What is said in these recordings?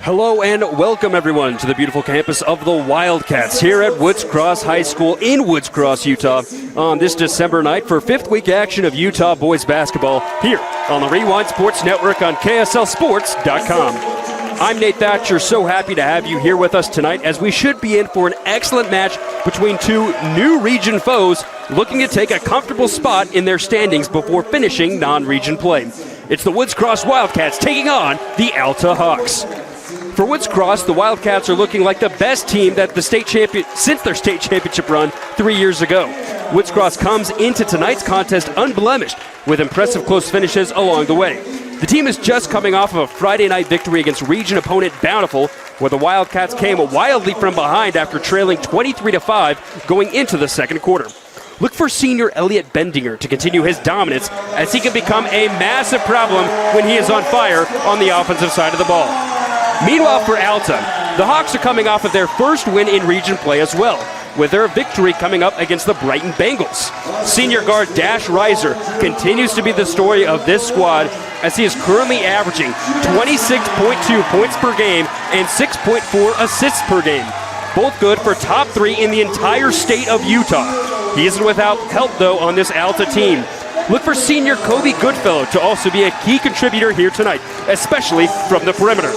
Hello and welcome everyone to the beautiful campus of the Wildcats here at Woods Cross High School in Woods Cross, Utah on this December night for fifth week action of Utah boys basketball here on the Rewind Sports Network on KSLSports.com. I'm Nate Thatcher, so happy to have you here with us tonight as we should be in for an excellent match between two new region foes looking to take a comfortable spot in their standings before finishing non-region play. It's the Woods Cross Wildcats taking on the Alta Hawks. For Woods Cross, the Wildcats are looking like the best team that since their state championship run 3 years ago. Woods Cross comes into tonight's contest unblemished with impressive close finishes along the way. The team is just coming off of a Friday night victory against region opponent Bountiful, where the Wildcats came wildly from behind after trailing 23-5 going into the second quarter. Look for senior Elliot Bendinger to continue his dominance as he can become a massive problem when he is on fire on the offensive side of the ball. Meanwhile, for Alta, the Hawks are coming off of their first win in region play as well, with their victory coming up against the Brighton Bengals. Senior guard Dash Reiser continues to be the story of this squad as he is currently averaging 26.2 points per game and 6.4 assists per game. Both good for top three in the entire state of Utah. He isn't without help, though, on this Alta team. Look for senior Kobe Goodfellow to also be a key contributor here tonight, especially from the perimeter.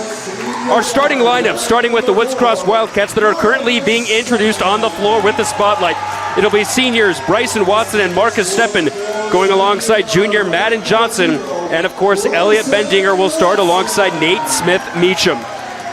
Our starting lineup, starting with the Woods Cross Wildcats that are currently being introduced on the floor with the spotlight. It'll be seniors Bryson Watson and Marcus Steppen going alongside junior Madden Johnson. And, of course, Elliot Bendinger will start alongside Nate Smith-Meacham.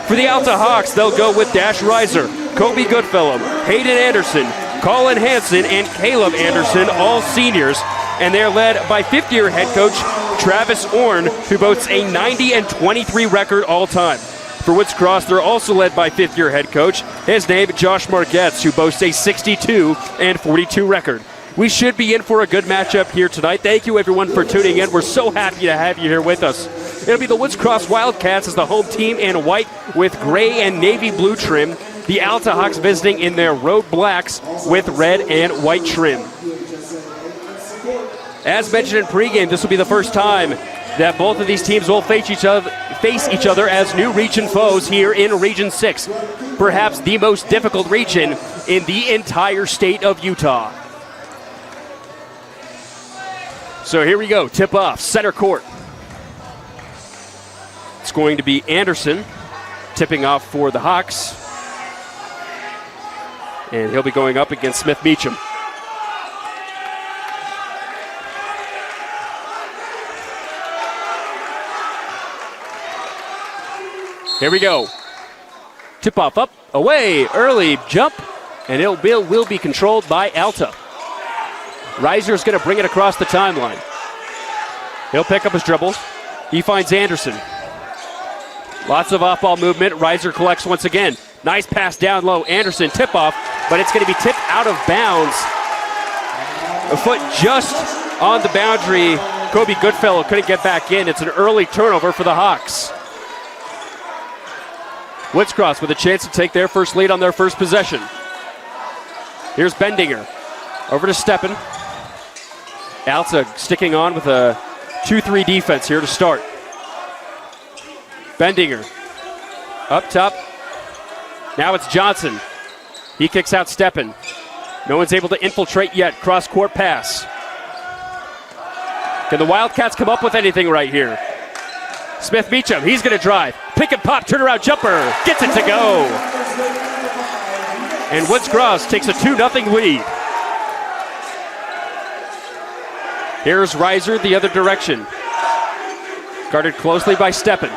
For the Alta Hawks, they'll go with Dash Reiser, Kobe Goodfellow, Hayden Anderson, Colin Hansen, and Caleb Anderson, all seniors. And they're led by fifth-year head coach Travis Orn, who boasts a 90-23 record all-time. For Woods Cross, they're also led by fifth-year head coach, his name Josh Margetts, who boasts a 62-42 record. We should be in for a good matchup here tonight. Thank you, everyone, for tuning in. We're so happy to have you here with us. It'll be the Woods Cross Wildcats as the home team in white with gray and navy blue trim. The Alta Hawks visiting in their road blacks with red and white trim. As mentioned in pregame, this will be the first time that both of these teams will face each other as new region foes here in Region 6, perhaps the most difficult region in the entire state of Utah. So here we go, tip-off, center court. It's going to be Anderson tipping off for the Hawks, and he'll be going up against Smith-Meacham. Here we go. Tip-off up, away, early jump, and it will be controlled by Alta. Reiser's going to bring it across the timeline. He'll pick up his dribble. He finds Anderson. Lots of off-ball movement. Reiser collects once again. Nice pass down low. Anderson tip-off, but it's going to be tipped out of bounds. A foot just on the boundary. Kobe Goodfellow couldn't get back in. It's an early turnover for the Hawks. Woods Cross with a chance to take their first lead on their first possession. Here's Bendinger. Over to Steppen. Alta sticking on with a 2-3 defense here to start. Bendinger. Up top. Now it's Johnson. He kicks out Steppen. No one's able to infiltrate yet. Cross-court pass. Can the Wildcats come up with anything right here? Smith-Meacham, he's going to drive. Pick and pop, turnaround jumper. Gets it to go. And Woods Cross takes a 2-0 lead. Here's Reiser the other direction. Guarded closely by Steppen.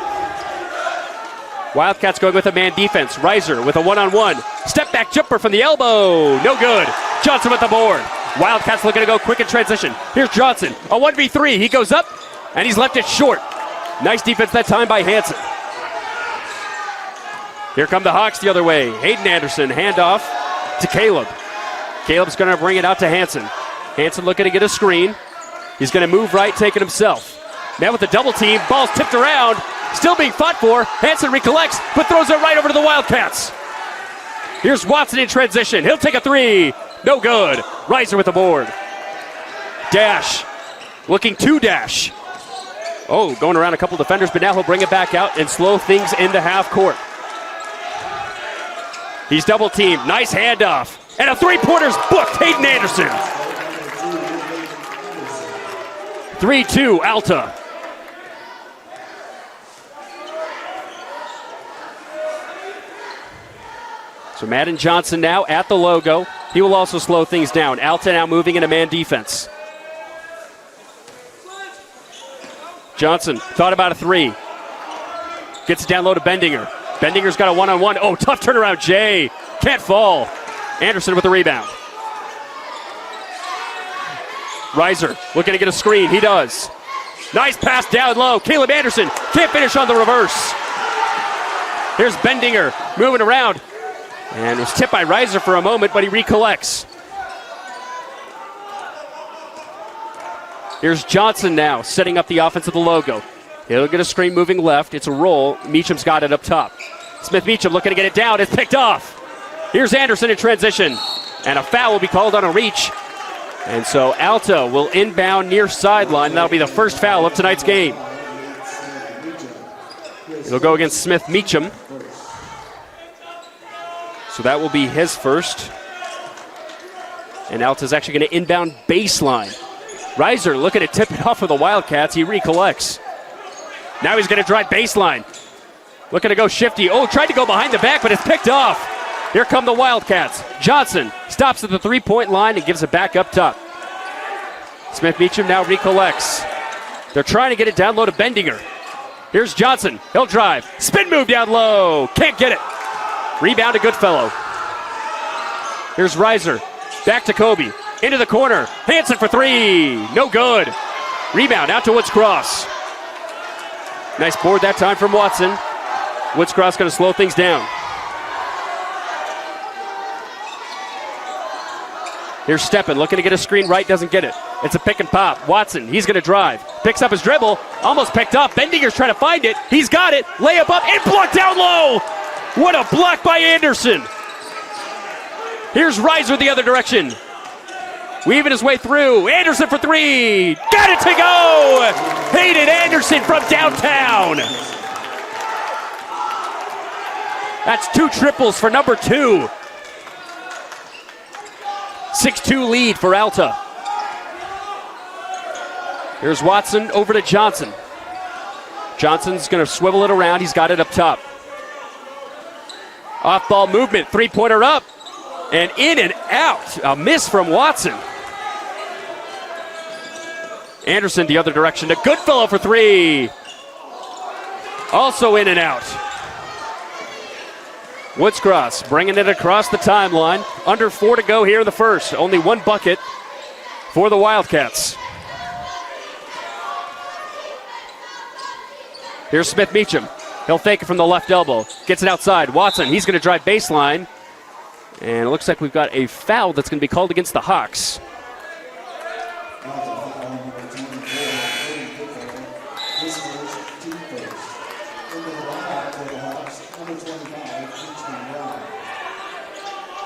Wildcats going with a man defense. Reiser with a one-on-one. Step back jumper from the elbow. No good. Johnson with the board. Wildcats looking to go quick in transition. Here's Johnson. A 1v3. He goes up, and he's left it short. Nice defense that time by Hansen. Here come the Hawks the other way. Hayden Anderson, handoff to Caleb. Caleb's going to bring it out to Hansen. Hansen looking to get a screen. He's going to move right, take it himself. Now with the double team, ball's tipped around. Still being fought for. Hansen recollects, but throws it right over to the Wildcats. Here's Watson in transition. He'll take a three. No good. Reiser with the board. Dash. Looking to dash. Oh, going around a couple defenders, but now he'll bring it back out and slow things into half court. He's double teamed. Nice handoff. And a three-pointer's booked. Hayden Anderson. 3-2 Alta. So Madden Johnson now at the logo. He will also slow things down. Alta now moving into man defense. Johnson thought about a three. Gets it down low to Bendinger. Bendinger's got a one-on-one. Oh, tough turnaround, Jay. Can't fall. Anderson with the rebound. Reiser looking to get a screen. He does. Nice pass down low. Caleb Anderson can't finish on the reverse. Here's Bendinger moving around. And was tipped by Reiser for a moment, but he recollects. Here's Johnson now setting up the offense of the logo. He'll get a screen moving left. It's a roll. Meacham's got it up top. Smith Meacham looking to get it down. It's picked off. Here's Anderson in transition. And a foul will be called on a reach. And so Alta will inbound near sideline. That'll be the first foul of tonight's game. It'll go against Smith Meacham. So that will be his first. And Alta's actually going to inbound baseline. Reiser looking to tip it off of the Wildcats. He recollects. Now he's going to drive baseline. Looking to go shifty. Oh, tried to go behind the back, but it's picked off. Here come the Wildcats. Johnson stops at the three-point line and gives it back up top. Smith Meacham now recollects. They're trying to get it down low to Bendinger. Here's Johnson. He'll drive. Spin move down low. Can't get it. Rebound to Goodfellow. Here's Reiser. Back to Kobe. Into the corner. Hansen for three. No good. Rebound out to Woods Cross. Nice board that time from Watson. Woods Cross going to slow things down. Here's Steppen looking to get a screen right. Doesn't get it. It's a pick and pop. Watson, he's going to drive. Picks up his dribble. Almost picked off. Bendinger's trying to find it. He's got it. Layup up and blocked down low. What a block by Anderson. Here's Reiser the other direction. Weaving his way through. Anderson for three. Got it to go. Hayden Anderson from downtown. That's two triples for number 2. 6-2 lead for Alta. Here's Watson over to Johnson. Johnson's going to swivel it around. He's got it up top. Off-ball movement. Three-pointer up. And in and out. A miss from Watson. Anderson the other direction to Goodfellow for three. Also in and out. Woods Cross bringing it across the timeline. Under 4 to go here in the first. Only one bucket for the Wildcats. Here's Smith Meacham. He'll fake it from the left elbow. Gets it outside. Watson, he's going to drive baseline. And it looks like we've got a foul that's going to be called against the Hawks.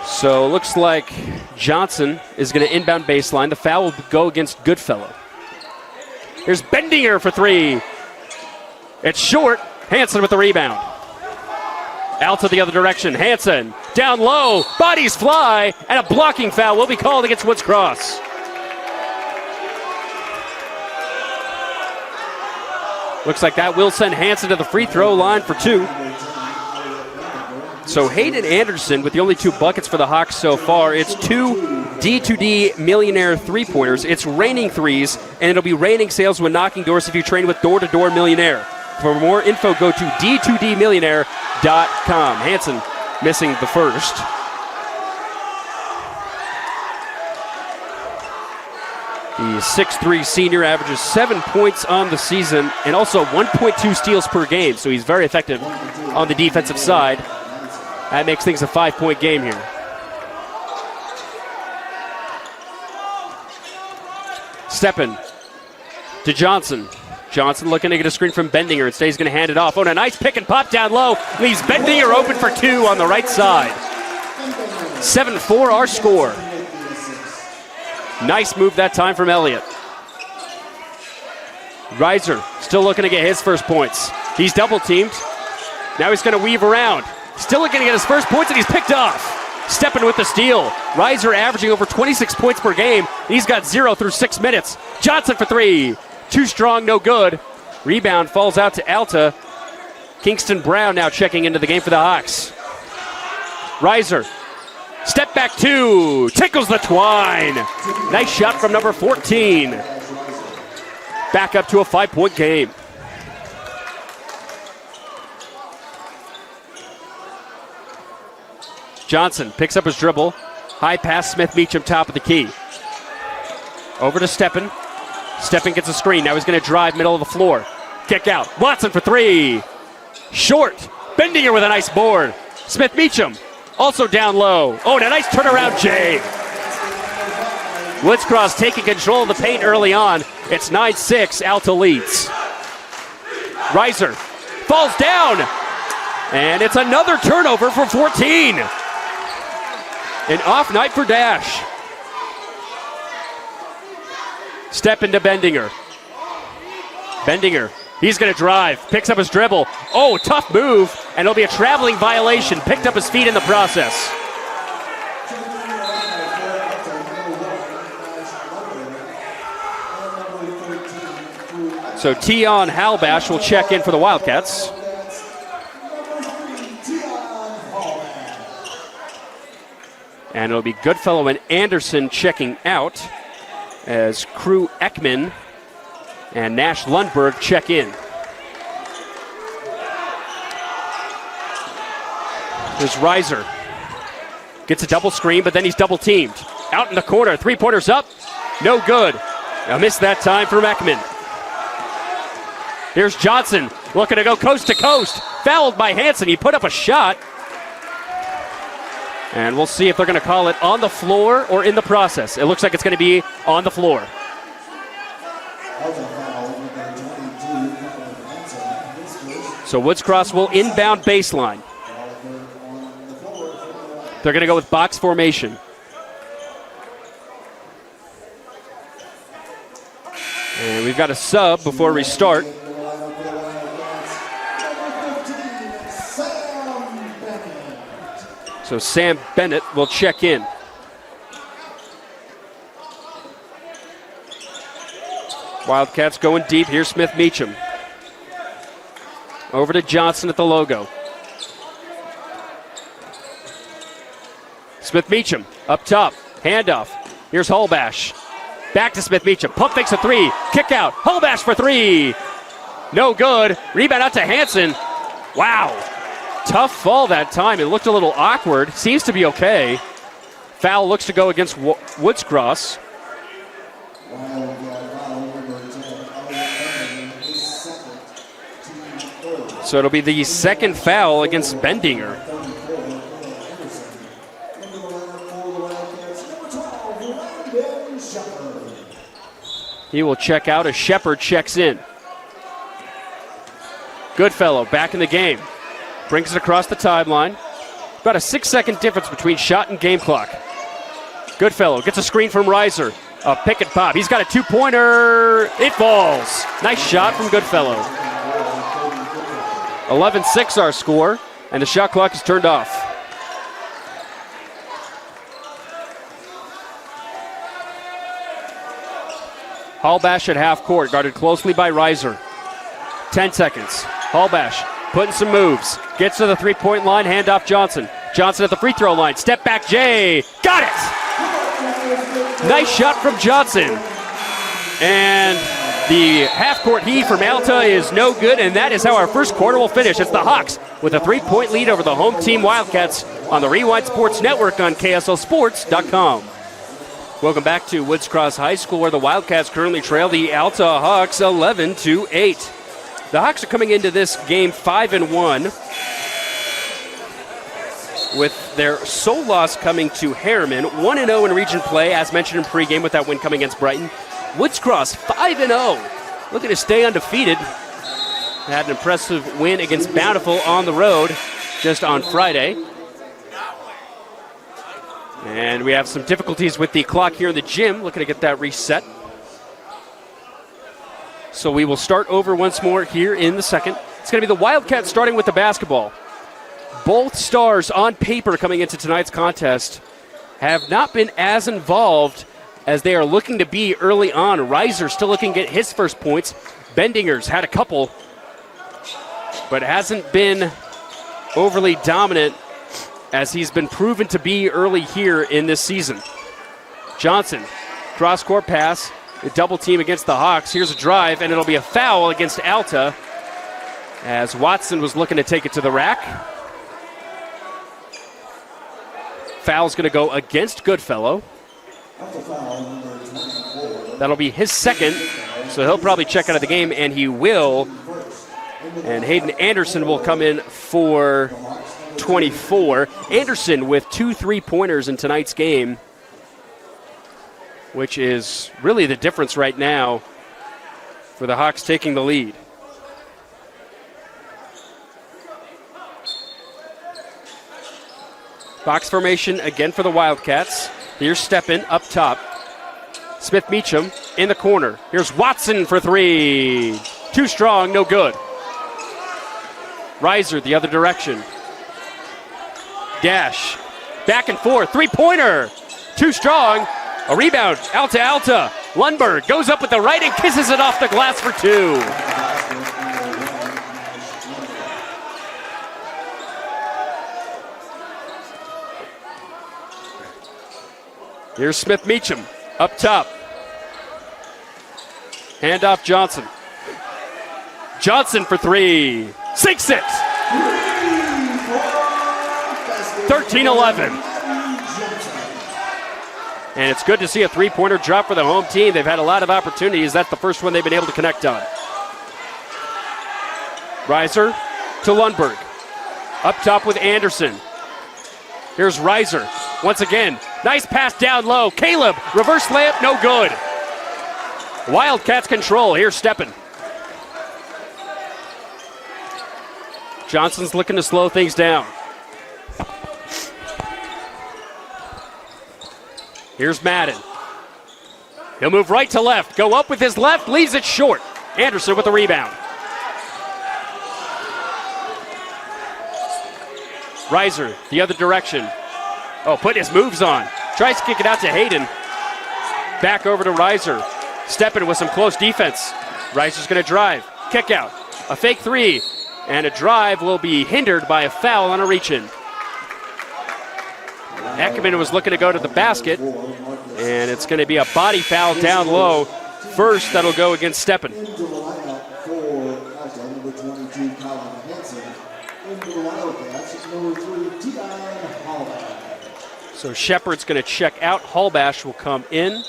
So it looks like Johnson is going to inbound baseline. The foul will go against Goodfellow. Here's Bendinger for three. It's short. Hansen with the rebound. Alta the other direction. Hansen down low. Bodies fly. And a blocking foul will be called against Woods Cross. Looks like that will send Hansen to the free throw line for 2. So Hayden Anderson with the only 2 buckets for the Hawks so far. It's 2 D2D Millionaire three-pointers. It's raining threes, and it'll be raining sales when knocking doors if you train with Door to Door Millionaire. For more info, go to d2dmillionaire.com. Hansen missing the first. The 6'3 senior averages 7 points on the season and also 1.2 steals per game, so he's very effective on the defensive side. That makes things a 5-point game here. Steppen to Johnson. Johnson looking to get a screen from Bendinger. Instead, he's going to hand it off. Oh, and a nice pick and pop down low. Leaves Bendinger open for 2 on the right side. 7-4 our score. Nice move that time from Elliott. Reiser still looking to get his first points. He's double teamed. Now he's going to weave around. Still looking to get his first points, and he's picked off. Stepping with the steal. Reiser averaging over 26 points per game. He's got 0 through 6 minutes. Johnson for 3. Too strong, no good. Rebound falls out to Alta. Kingston Brown now checking into the game for the Hawks. Reiser. Step back 2. Tickles the twine. Nice shot from number 14. Back up to a 5-point game. Johnson picks up his dribble. High pass, Smith Meacham, top of the key. Over to Steppen. Steppen gets a screen. Now he's going to drive middle of the floor. Kick out. Watson for 3. Short. Bendinger with a nice board. Smith Meacham also down low. Oh, and a nice turnaround, Jay. Woods Cross taking control of the paint early on. It's 9-6. Alta leads. Reiser falls down. And it's another turnover for 14. An off night for Dash. Step into Bendinger. Bendinger, he's going to drive. Picks up his dribble. Oh, tough move. And it'll be a traveling violation. Picked up his feet in the process. So Tion Halbash will check in for the Wildcats. And it'll be Goodfellow and Anderson checking out as Crew Ekman and Nash Lundberg check in. There's Reiser. Gets a double screen, but then he's double teamed. Out in the corner, 3-pointers up. No good. A miss that time from Ekman. Here's Johnson looking to go coast to coast. Fouled by Hansen. He put up a shot. And we'll see if they're going to call it on the floor or in the process. It looks like it's going to be on the floor. So Woods Cross will inbound baseline. They're going to go with box formation. And we've got a sub before we start. So Sam Bennett will check in. Wildcats going deep. Here's Smith Meacham. Over to Johnson at the logo. Smith Meacham up top. Handoff. Here's Halbash. Back to Smith Meacham. Pump fakes a 3. Kick out. Halbash for 3. No good. Rebound out to Hansen. Wow. Tough fall that time. It looked a little awkward. Seems to be okay. Foul looks to go against Woods Cross. So it'll be the second foul against Bendinger. He will check out as Shepard checks in. Goodfellow back in the game. Brings it across the timeline. About a 6-second difference between shot and game clock. Goodfellow gets a screen from Reiser. A pick and pop. He's got a 2-pointer. It falls. Nice shot from Goodfellow. 11-6 our score, and the shot clock is turned off. Halbash at half court, guarded closely by Reiser. 10 seconds. Halbash putting some moves. Gets to the 3-point line, handoff Johnson. Johnson at the free throw line. Step back, Jay. Got it! Nice shot from Johnson. And the half-court heave from Alta is no good, and that is how our first quarter will finish. It's the Hawks with a 3-point lead over the home team Wildcats on the Rewind Sports Network on KSLSports.com. Welcome back to Woods Cross High School, where the Wildcats currently trail the Alta Hawks 11-8. The Hawks are coming into this game 5-1, with their sole loss coming to Harriman, 1-0 in region play, as mentioned in pregame with that win coming against Brighton. Woods Cross 5-0, looking to stay undefeated. Had an impressive win against Bountiful on the road just on Friday. And we have some difficulties with the clock here in the gym, looking to get that reset. So we will start over once more here in the second. It's going to be the Wildcats starting with the basketball. both stars on paper coming into tonight's contest have not been as involved as they are looking to be early on. Reiser still looking to get his first points. Bendinger's had a couple, but hasn't been overly dominant as he's been proven to be early here in this season. Johnson, cross-court pass, a double team against the Hawks. Here's a drive, and it'll be a foul against Alta as Watson was looking to take it to the rack. Foul's going to go against Goodfellow. That'll be his second, so he'll probably check out of the game, and he will. And Hayden Anderson will come in for 24. Anderson with 2 3-pointers in tonight's game, which is really the difference right now for the Hawks taking the lead. Box formation again for the Wildcats. Here's Steppen up top. Smith Meacham in the corner. Here's Watson for 3. Too strong, no good. Reiser the other direction. Dash. Back and forth. 3-pointer. Too strong. A rebound. Alta. Lundberg goes up with the right and kisses it off the glass for 2. Here's Smith Meacham up top. Handoff Johnson. Johnson for 3. Sinks it. 13-11. And it's good to see a 3-pointer drop for the home team. They've had a lot of opportunities. That's the first one they've been able to connect on. Reiser to Lundberg. Up top with Anderson. Here's Reiser. Once again, nice pass down low. Caleb, reverse layup, no good. Wildcats control. Here's Steppen. Johnson's looking to slow things down. Here's Madden. He'll move right to left. Go up with his left, leaves it short. Anderson with the rebound. Reiser, the other direction. Oh, put his moves on. Tries to kick it out to Hayden. Back over to Reiser. Steppen with some close defense. Reiser's going to drive. Kick out. A fake 3. And a drive will be hindered by a foul on a reach-in. Ekman was looking to go to the basket. And it's going to be a body foul down low. First, that'll go against Steppen. So Shepard's going to check out. Hallbash will come in.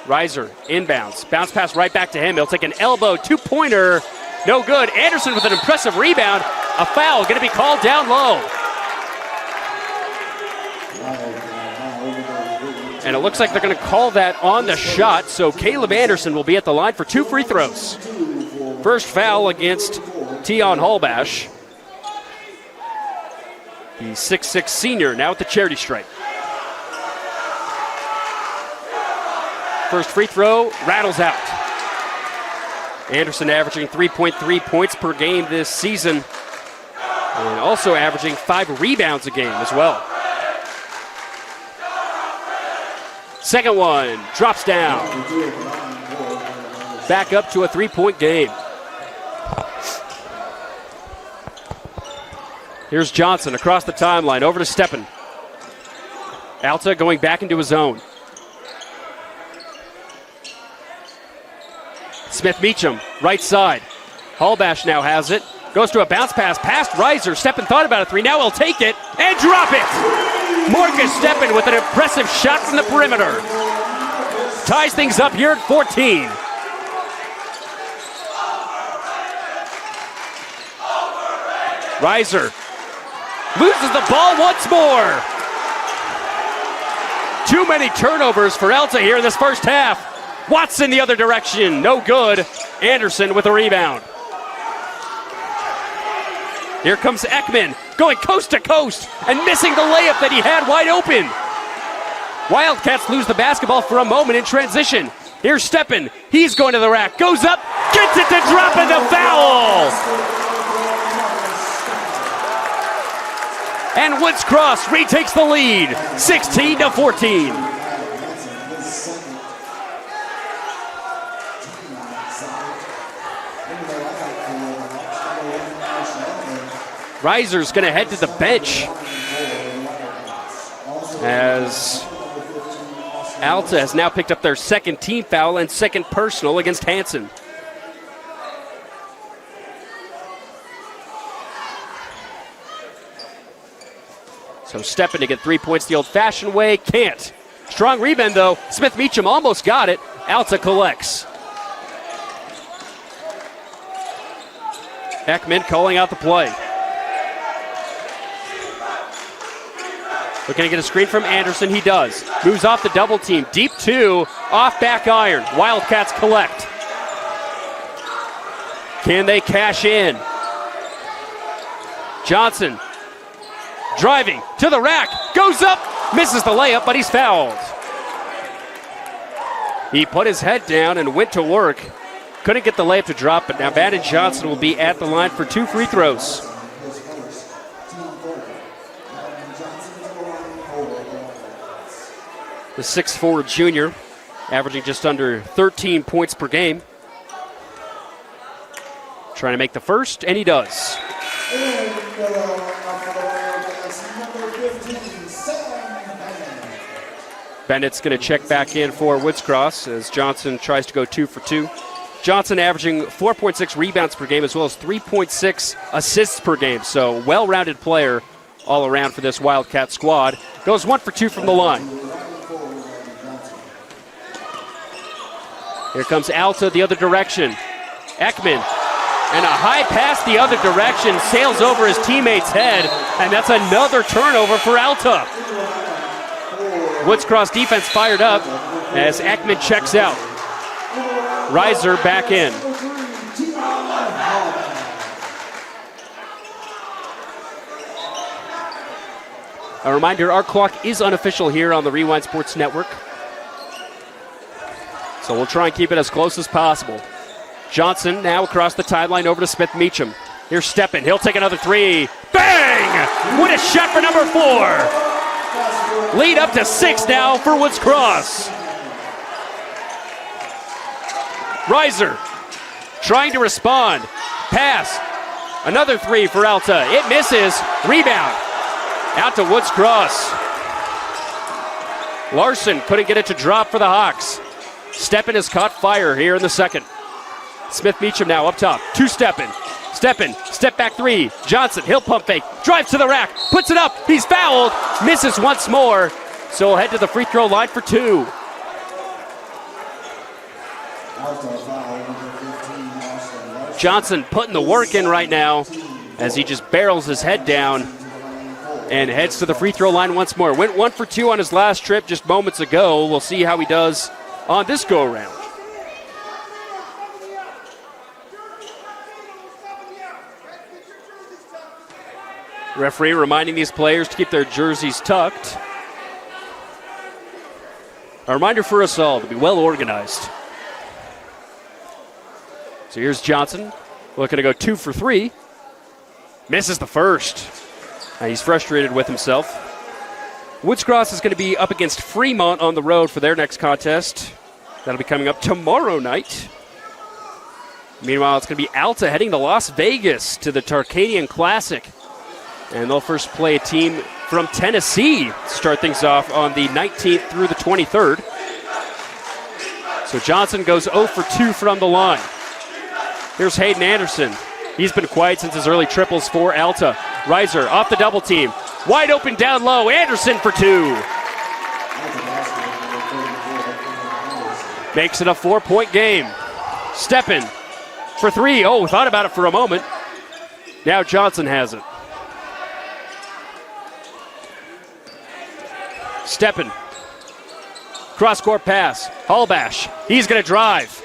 Reiser inbounds. Bounce pass right back to him. He'll take an elbow 2-pointer. No good. Anderson with an impressive rebound. A foul going to be called down low. And it looks like they're going to call that on the shot. So Caleb Anderson will be at the line for 2 free throws. First foul against Tion Hallbash. The 6'6" senior now at the charity stripe. First free throw rattles out. Anderson averaging 3.3 points per game this season. And also averaging 5 rebounds a game as well. Second one drops down. Back up to a 3-point game. Here's Johnson across the timeline, over to Steppen. Alta going back into his zone. Smith Meacham, right side. Hallbash now has it. Goes to a bounce pass past Reiser. Steppen thought about a 3. Now he'll take it and drop it. Marcus Steppen with an impressive shot from the perimeter. Ties things up here at 14. Reiser loses the ball once more. Too many turnovers for Alta here in this first half. Watson the other direction, no good. Anderson with a rebound. Here comes Ekman, going coast to coast and missing the layup that he had wide open. Wildcats lose the basketball for a moment in transition. Here's Steppen, he's going to the rack, goes up, gets it to drop, and the foul. And Woods Cross retakes the lead, 16-14. Reiser's going to head to the bench as Alta has now picked up their second team foul and second personal against Hansen. So stepping to get 3 points the old-fashioned way, can't. Strong rebound, though. Smith Meacham almost got it. Alta collects. Ekman calling out the play. Looking to get a screen from Anderson. He does. Moves off the double team. Deep two. Off back iron. Wildcats collect. Can they cash in? Johnson driving to the rack. Goes up. Misses the layup, but he's fouled. He put his head down and went to work. Couldn't get the layup to drop, but now Madden Johnson will be at the line for 2 free throws. The 6'4" junior, averaging just under 13 points per game. Trying to make the first, and he does. Bennett's going to check back in for Woods Cross as Johnson tries to go 2 for 2. Johnson averaging 4.6 rebounds per game as well as 3.6 assists per game. So well-rounded player all around for this Wildcat squad. Goes 1 for 2 from the line. Here comes Alta the other direction. Ekman. And a high pass the other direction. Sails over his teammate's head. And that's another turnover for Alta. Woods Cross defense fired up as Ekman checks out. Reiser back in. A reminder, our clock is unofficial here on the Rewind Sports Network. So we'll try and keep it as close as possible. Johnson now across the timeline over to Smith Meacham. Here's Steppen. He'll take another three. Bang! What a shot for number 4. Lead up to 6 now for Woods Cross. Reiser trying to respond. Pass. Another 3 for Alta. It misses. Rebound. Out to Woods Cross. Larson couldn't get it to drop for the Hawks. Steppen has caught fire here in the second. Smith Meacham now up top. To Steppen. Steppen, step back 3. Johnson, he'll pump fake. Drives to the rack. Puts it up. He's fouled. Misses once more. So he'll head to the free throw line for 2. Johnson putting the work in right now as he just barrels his head down and heads to the free throw line once more. Went 1 for 2 on his last trip just moments ago. We'll see how he does on this go-around. Referee reminding these players to keep their jerseys tucked. A reminder for us all to be well organized. So here's Johnson, looking to go 2 for 3. Misses the first. He's frustrated with himself. Woods Cross is going to be up against Fremont on the road for their next contest. That'll be coming up tomorrow night. Meanwhile, it's going to be Alta heading to Las Vegas to the Tarkanian Classic. And they'll first play a team from Tennessee to start things off on the 19th through the 23rd. So Johnson goes 0 for 2 from the line. Here's Hayden Anderson. He's been quiet since his early triples for Alta. Reiser off the double team. Wide open down low. Anderson for 2. Makes it a 4-point game. Steppen for 3. Oh, thought about it for a moment. Now Johnson has it. Steppen. Cross-court pass. Hallbash. He's going to drive.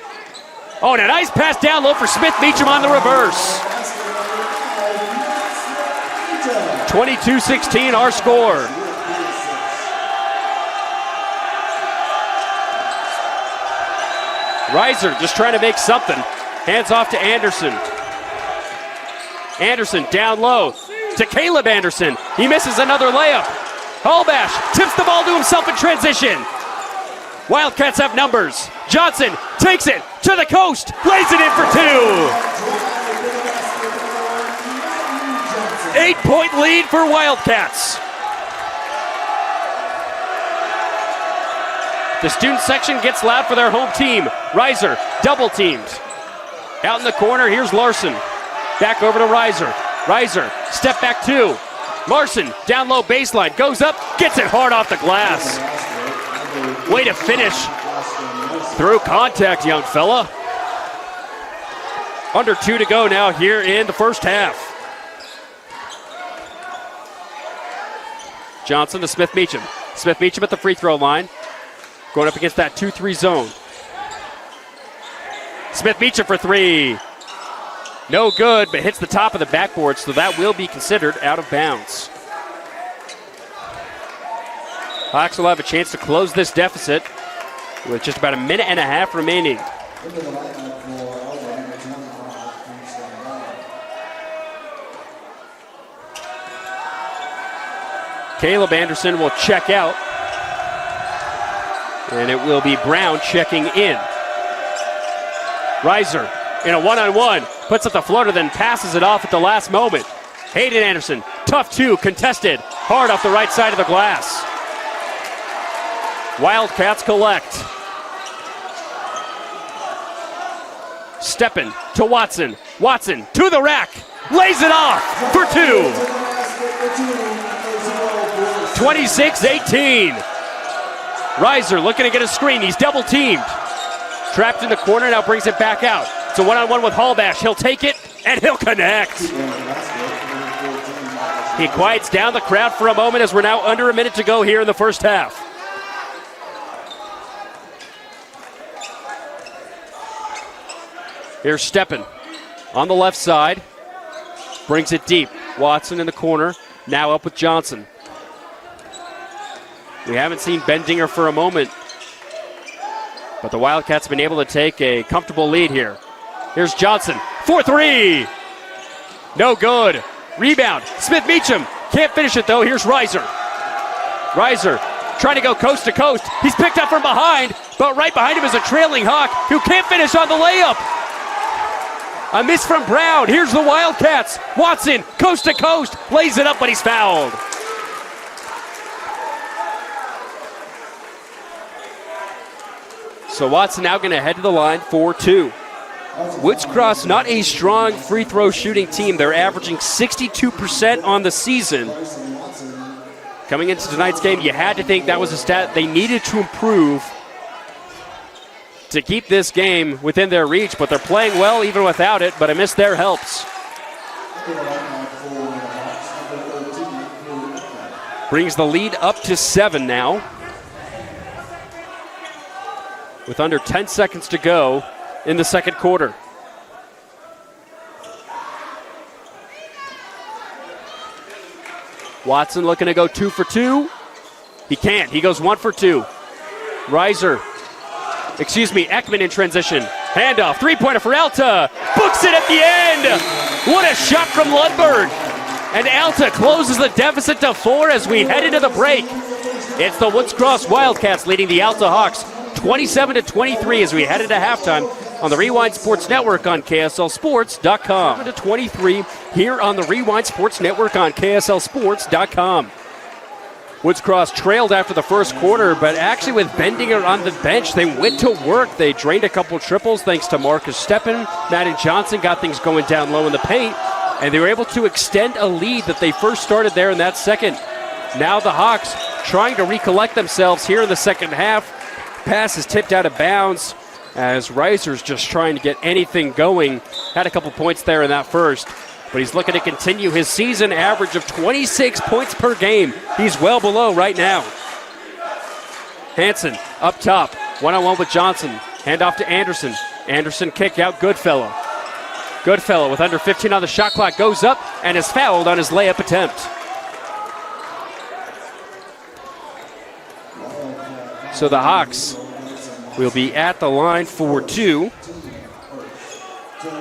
Oh, and a nice pass down low for Smith Meacham on the reverse. 22-16 our score. Reiser just trying to make something. Hands off to Anderson. Anderson down low. to Caleb Anderson. He misses another layup. Hallbash tips the ball to himself in transition. Wildcats have numbers. Johnson takes it to the coast, lays it in for 2. 8-point lead for Wildcats. The student section gets loud for their home team. Reiser double teamed. Out in the corner, here's Larson. Back over to Reiser. Reiser, step back 2. Larson, down low baseline, goes up, gets it hard off the glass. Way to finish through contact, young fella. Under 2 to go now here in the first half. Johnson to Smith-Meacham. Smith-Meacham at the free throw line. Going up against that 2-3 zone. Smith-Meacham for 3. No good, but hits the top of the backboard, so that will be considered out of bounds. Hawks will have a chance to close this deficit with just about a minute and a half remaining. Caleb Anderson will check out, and it will be Brown checking in. Reiser in a one-on-one, puts up the floater, then passes it off at the last moment. Hayden Anderson, tough 2, contested, hard off the right side of the glass. Wildcats collect. Steppin to Watson. Watson to the rack, lays it off for 2. 26-18. Reiser looking to get a screen. He's double teamed. Trapped in the corner, now brings it back out. It's a one-on-one with Hallbash. He'll take it, and he'll connect. He quiets down the crowd for a moment as we're now under a minute to go here in the first half. Here's Steppen on the left side. Brings it deep. Watson in the corner. Now up with Johnson. We haven't seen Bendinger for a moment, but the Wildcats have been able to take a comfortable lead here. Here's Johnson for 3. No good. Rebound. Smith-Meacham can't finish it though. Here's Reiser. Reiser trying to go coast to coast. He's picked up from behind, but right behind him is a trailing Hawk who can't finish on the layup. A miss from Brown. Here's the Wildcats. Watson, coast to coast, lays it up, but he's fouled. So Watson now going to head to the line for 2. Woods Cross, not a strong free throw shooting team. They're averaging 62% on the season. Coming into tonight's game, you had to think that was a stat they needed to improve to keep this game within their reach, but they're playing well even without it, but a miss there helps. Brings the lead up to 7 now. With under 10 seconds to go in the second quarter. Watson looking to go 2 for 2. He can't. He goes 1 for 2. Ekman in transition. Handoff, 3-pointer for Alta. Books it at the end. What a shot from Lundberg. And Alta closes the deficit to 4 as we head into the break. It's the Woods Cross Wildcats leading the Alta Hawks 27-23 as we head into halftime on the Rewind Sports Network on KSLSports.com. 7-23 here on the Rewind Sports Network on KSLSports.com. Woods Cross trailed after the first quarter, but actually with Bendinger on the bench, they went to work. They drained a couple triples thanks to Marcus Steppen. Madden Johnson got things going down low in the paint, and they were able to extend a lead that they first started there in that second. Now the Hawks trying to recollect themselves here in the second half. Pass is tipped out of bounds as Reiser's just trying to get anything going. Had a couple points there in that first, but he's looking to continue his season average of 26 points per game. He's well below right now. Hansen up top, one-on-one with Johnson. Hand off to Anderson. Anderson kick out Goodfellow. Goodfellow with under 15 on the shot clock goes up and is fouled on his layup attempt. So the Hawks will be at the line for 2.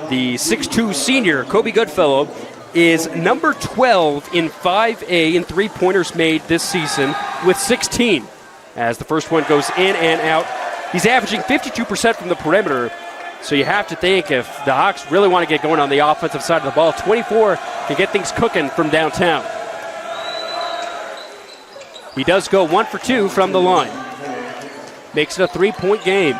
The 6'2 senior, Kobe Goodfellow, is number 12 in 5A in three-pointers made this season with 16. As the first one goes in and out, he's averaging 52% from the perimeter. So you have to think if the Hawks really want to get going on the offensive side of the ball, 24 can get things cooking from downtown. He does go 1 for 2 from the line. Makes it a three-point game.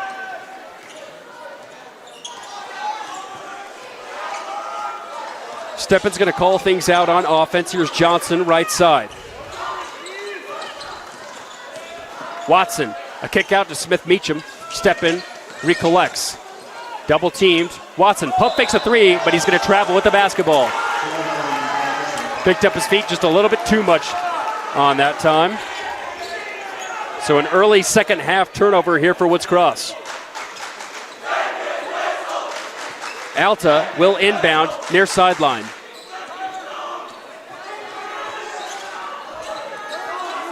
Steppin's going to call things out on offense. Here's Johnson, right side. Watson, a kick out to Smith-Meacham. Steppin recollects. Double teamed. Watson pump fakes a three, but he's going to travel with the basketball. Picked up his feet just a little bit too much on that time. So an early second half turnover here for Woods Cross. Alta will inbound near sideline.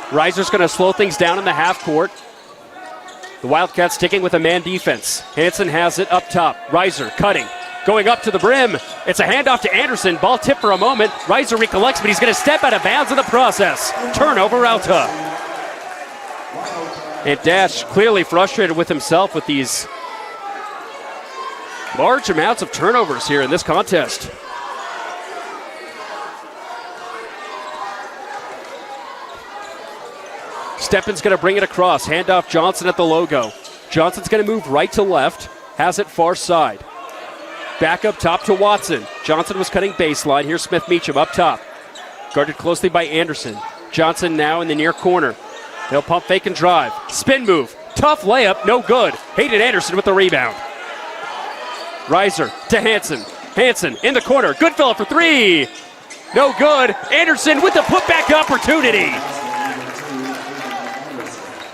Reiser's going to slow things down in the half court. The Wildcats sticking with a man defense. Hansen has it up top. Reiser cutting, going up to the brim. It's a handoff to Anderson. Ball tipped for a moment. Reiser recollects, but he's going to step out of bounds in the process. Turnover, Alta. And Dash clearly frustrated with himself with these large amounts of turnovers here in this contest. Steppin's going to bring it across. Handoff Johnson at the logo. Johnson's going to move right to left. Has it far side. Back up top to Watson. Johnson was cutting baseline. Here's Smith-Meacham up top. Guarded closely by Anderson. Johnson now in the near corner. He'll pump fake and drive. Spin move. Tough layup. No good. Hayden Anderson with the rebound. Reiser to Hansen. Hansen in the corner. Goodfellow for three. No good. Anderson with the putback opportunity.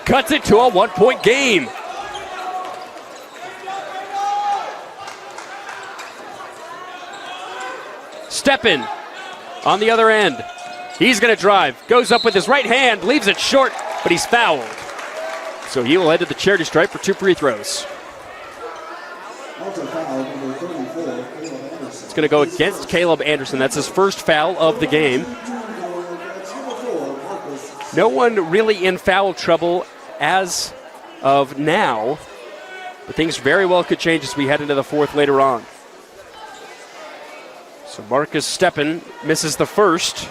Cuts it to a one-point game. Steppin on the other end. He's going to drive. Goes up with his right hand. Leaves it short, but he's fouled. So he will head to the charity stripe for 2 free throws. It's going to go against Caleb Anderson. That's his first foul of the game. No one really in foul trouble as of now, but things very well could change as we head into the fourth later on. So Marcus Steppin misses the first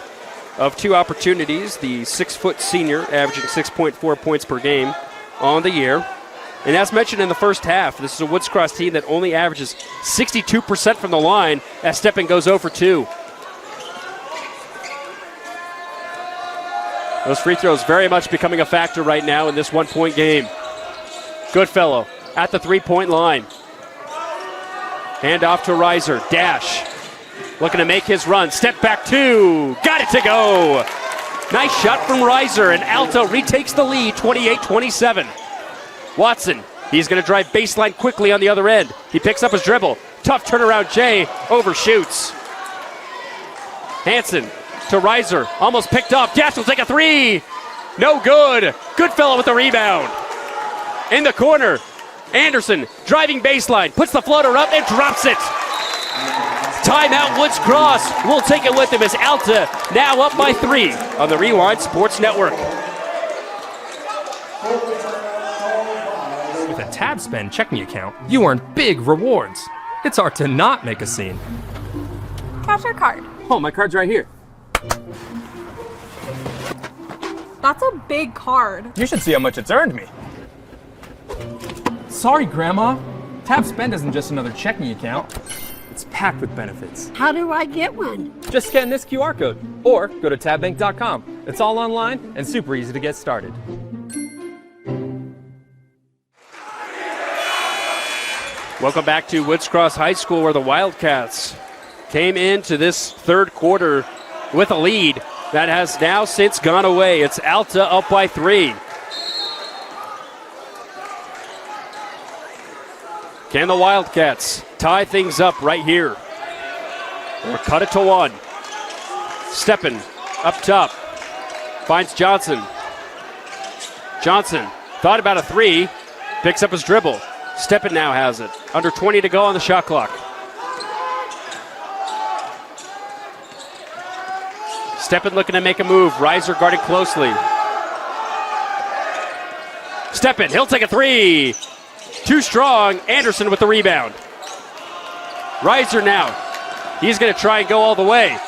of 2 opportunities. The 6-foot senior averaging 6.4 points per game on the year. And as mentioned in the first half, this is a Woods Cross team that only averages 62% from the line as Steppin goes 0 for 2. Those free throws very much becoming a factor right now in this one-point game. Goodfellow at the three-point line. Hand off to Reiser. Dash. Looking to make his run. Step back 2. Got it to go. Nice shot from Reiser, and Alta retakes the lead, 28-27. Watson, he's going to drive baseline quickly on the other end. He picks up his dribble. Tough turnaround, Jay. Overshoots. Hansen to Reiser. Almost picked off. Dash will take a 3. No good. Goodfellow with the rebound. In the corner. Anderson driving baseline. Puts the floater up and drops it. Timeout, Woods Cross. We'll take it with him as Alta now up by 3 on the Rewind Sports Network. With a tab spend checking account, you earn big rewards. It's hard to not make a scene. Cash or card? Oh, my card's right here. That's a big card. You should see how much it's earned me. Sorry, Grandma. Tab Spend isn't just another checking account. It's packed with benefits. How do I get one? Just scan this QR code or go to tabbank.com. It's all online and super easy to get started. Welcome back to Woods Cross High School, where the Wildcats came into this third quarter with a lead that has now since gone away. It's Alta up by 3. Can the Wildcats tie things up right here or cut it to 1? Steppin up top, finds Johnson. Johnson thought about a 3, picks up his dribble. Steppin now has it. Under 20 to go on the shot clock. Steppen looking to make a move. Reiser guarded closely. Steppen, he'll take a three. Too strong. Anderson with the rebound. Reiser now. He's going to try and go all the way.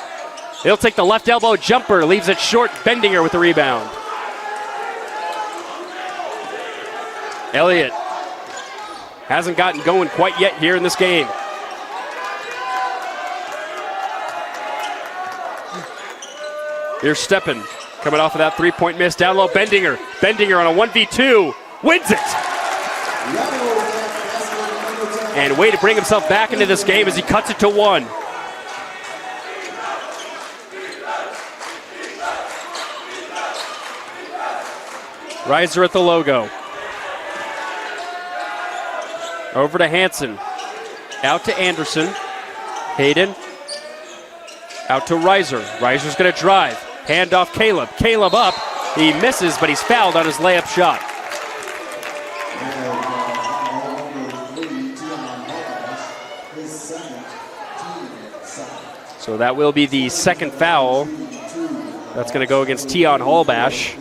He'll take the left elbow jumper. Leaves it short. Bendinger with the rebound. Elliott hasn't gotten going quite yet here in this game. Here's Steppen coming off of that three-point miss. Down low, Bendinger. Bendinger on a 1v2. Wins it. And way to bring himself back into this game as he cuts it to one. Reiser at the logo. Over to Hansen. Out to Anderson. Hayden. Out to Reiser. Reiser's going to drive. Hand off Caleb. Caleb up. He misses, but he's fouled on his layup shot. So that will be the second foul. That's going to go against Tion Hallbash.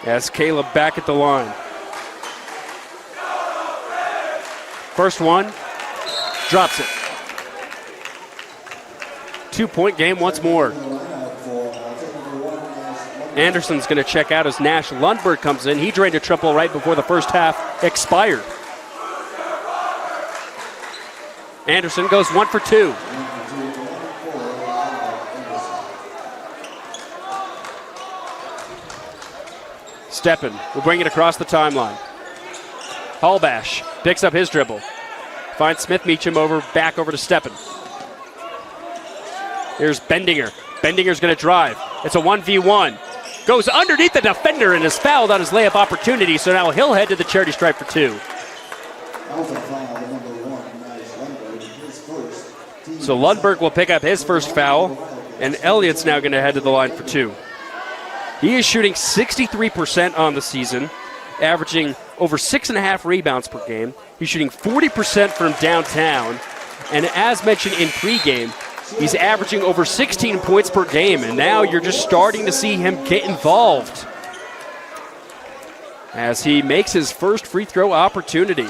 As Caleb back at the line. First one, drops it. 2-point game once more. Anderson's going to check out as Nash Lundberg comes in. He drained a triple right before the first half expired. Anderson goes 1 for 2. Steppen will bring it across the timeline. Hallbash picks up his dribble. Finds Smith Meacham back over to Steppen. Here's Bendinger. Bendinger's going to drive. It's a 1v1. Goes underneath the defender and is fouled on his layup opportunity, so now he'll head to the charity stripe for 2. So Lundberg will pick up his first foul, and Elliott's now going to head to the line for 2. He is shooting 63% on the season, averaging over 6.5 rebounds per game. He's shooting 40% from downtown, and as mentioned in pregame, he's averaging over 16 points per game, and now you're just starting to see him get involved as he makes his first free throw opportunity.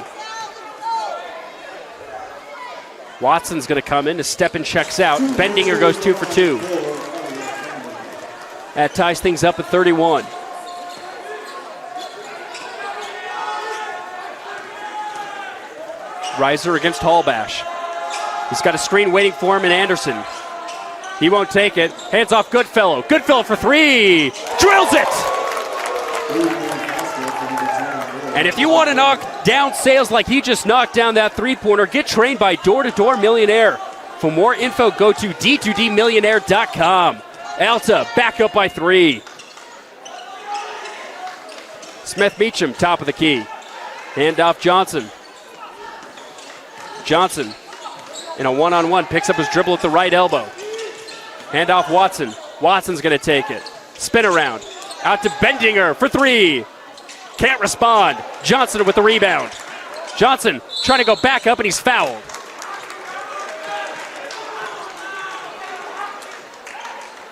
Watson's going to come in as Steppen checks out. Bendinger goes 2 for 2. That ties things up at 31. Reiser against Hallbash. He's got a screen waiting for him in Anderson. He won't take it. Hands off Goodfellow. Goodfellow for 3. Drills it! And if you want to knock down sales like he just knocked down that three-pointer, get trained by Door to Door Millionaire. For more info, go to d2dmillionaire.com. Alta back up by 3. Smith Meacham, top of the key. Hand off Johnson. Johnson in a one-on-one picks up his dribble at the right elbow. Hand off Watson. Watson's going to take it. Spin around. Out to Bendinger for 3. Can't respond. Johnson with the rebound. Johnson trying to go back up, and he's fouled.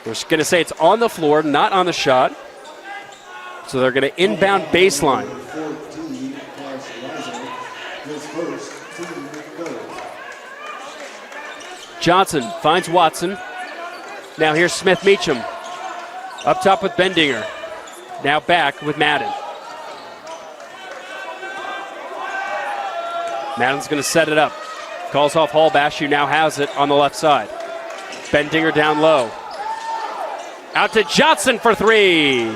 We're going to say it's on the floor, not on the shot. So they're going to inbound baseline. Johnson finds Watson. Now here's Smith Meacham. Up top with Bendinger. Now back with Madden. Madden's going to set it up. Calls off Hallbash, who now has it on the left side. Bendinger down low. Out to Johnson for 3.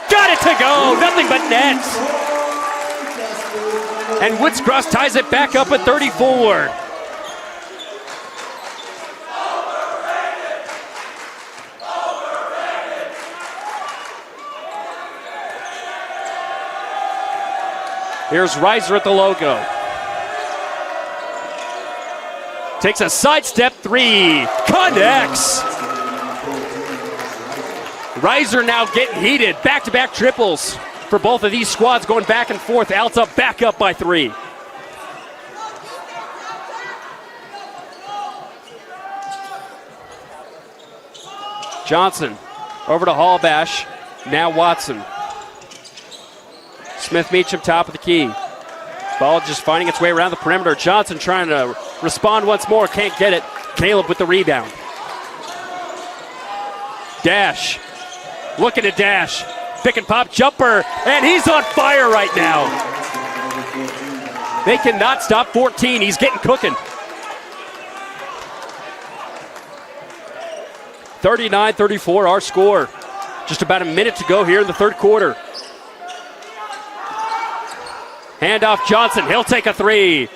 Got it to go. Nothing but net. And Woods Cross ties it back up at 34. Here's Reiser at the logo. Takes a sidestep 3. Connects. Reiser now getting heated. Back-to-back triples for both of these squads going back and forth. Alta back up by 3. Johnson over to Hallbash. Now Watson. Smith Meacham top of the key. Ball just finding its way around the perimeter. Johnson trying to respond once more. Can't get it. Caleb with the rebound. Dash. Looking to dash. Pick and pop jumper. And he's on fire right now. They cannot stop 14. He's getting cooking. 39-34 our score. Just about a minute to go here in the third quarter. Handoff Johnson. He'll take a three.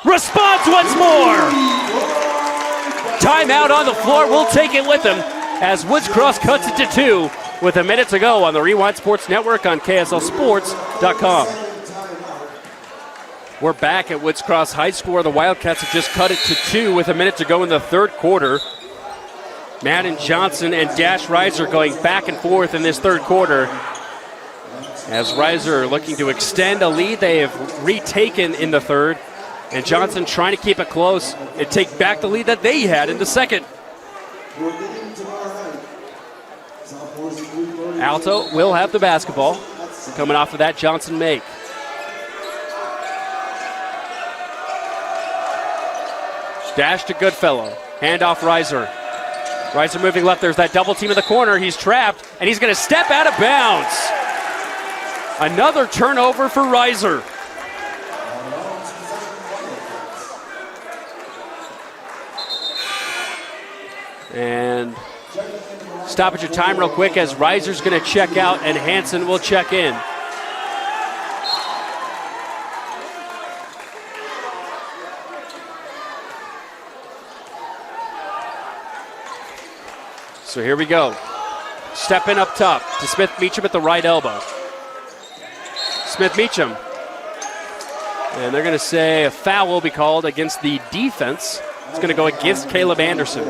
Responds once more. Timeout on the floor. We'll take it with him as Woods Cross cuts it to 2 with a minute to go on the Rewind Sports Network on KSLSports.com. We're back at Woods Cross High School. The Wildcats have just cut it to 2 with a minute to go in the third quarter. Madden Johnson and Dash Reiser going back and forth in this third quarter. As Reiser looking to extend a lead they have retaken in the third. And Johnson trying to keep it close and take back the lead that they had in the second. Alto will have the basketball. Coming off of that Johnson make. Dash to Goodfellow. Handoff Reiser. Reiser moving left. There's that double team in the corner. He's trapped, and he's going to step out of bounds. Another turnover for Reiser. And stoppage of time real quick as Reiser's going to check out and Hansen will check in. So here we go. Step in up top to Smith Meacham at the right elbow. Smith Meacham. And they're going to say a foul will be called against the defense. It's going to go against Caleb Anderson.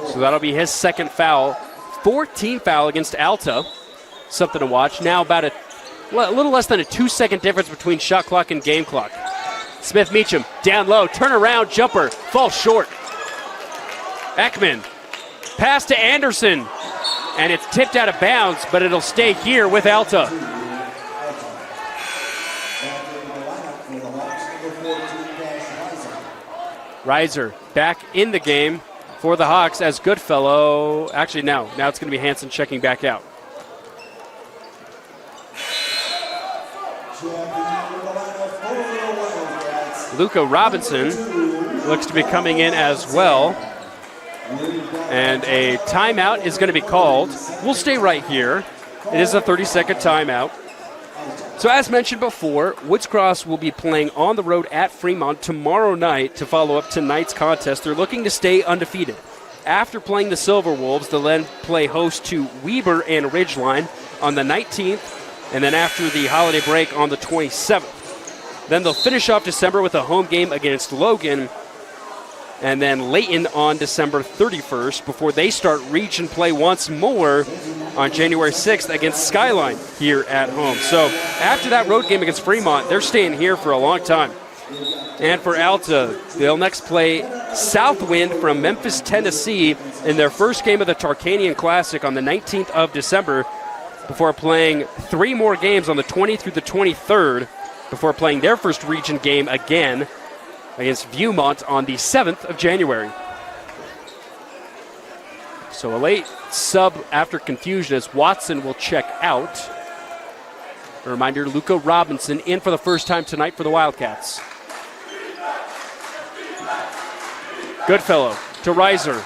So that'll be his second foul. 14th foul against Alta. Something to watch. Now about a little less than a 2-second difference between shot clock and game clock. Smith Meacham down low. Turn around jumper. Falls short. Ekman. Pass to Anderson. And it's tipped out of bounds, but it'll stay here with Alta. Reiser back in the game for the Hawks as Goodfellow. Actually, no. Now it's going to be Hansen checking back out. Luca Robinson looks to be coming in as well. And a timeout is going to be called. We'll stay right here. It is a 30-second timeout. So as mentioned before, Woods Cross will be playing on the road at Fremont tomorrow night to follow up tonight's contest. They're looking to stay undefeated. After playing the Silver Wolves, they'll then play host to Weber and Ridgeline on the 19th, and then after the holiday break on the 27th. Then they'll finish off December with a home game against Logan, and then Layton on December 31st before they start region play once more on January 6th against Skyline here at home. So after that road game against Fremont, they're staying here for a long time. And for Alta, they'll next play Southwind from Memphis, Tennessee in their first game of the Tarkanian Classic on the 19th of December before playing 3 more games on the 20th through the 23rd before playing their first region game again against Viewmont on the 7th of January. So a late sub after confusion as Watson will check out. A reminder, Luca Robinson in for the first time tonight for the Wildcats. Goodfellow to Reiser.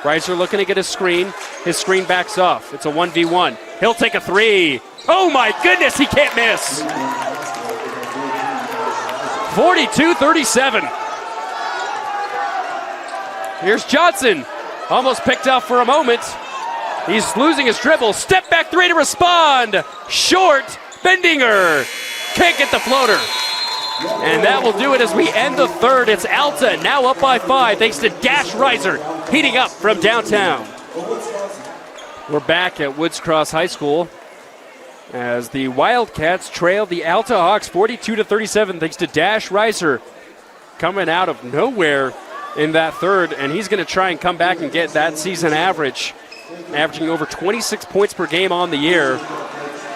Reiser looking to get a screen. His screen backs off. It's a 1v1. He'll take a 3. Oh my goodness, he can't miss. 42-37. Here's Johnson. Almost picked off for a moment. He's losing his dribble. Step back 3 to respond. Short. Bendinger. Can't get the floater. And that will do it as we end the third. It's Alta now up by 5 thanks to Dash Reiser heating up from downtown. We're back at Woods Cross High School as the Wildcats trail the Alta Hawks 42-37 thanks to Dash Reiser coming out of nowhere in that third, and he's going to try and come back and get that season average, averaging over 26 points per game on the year.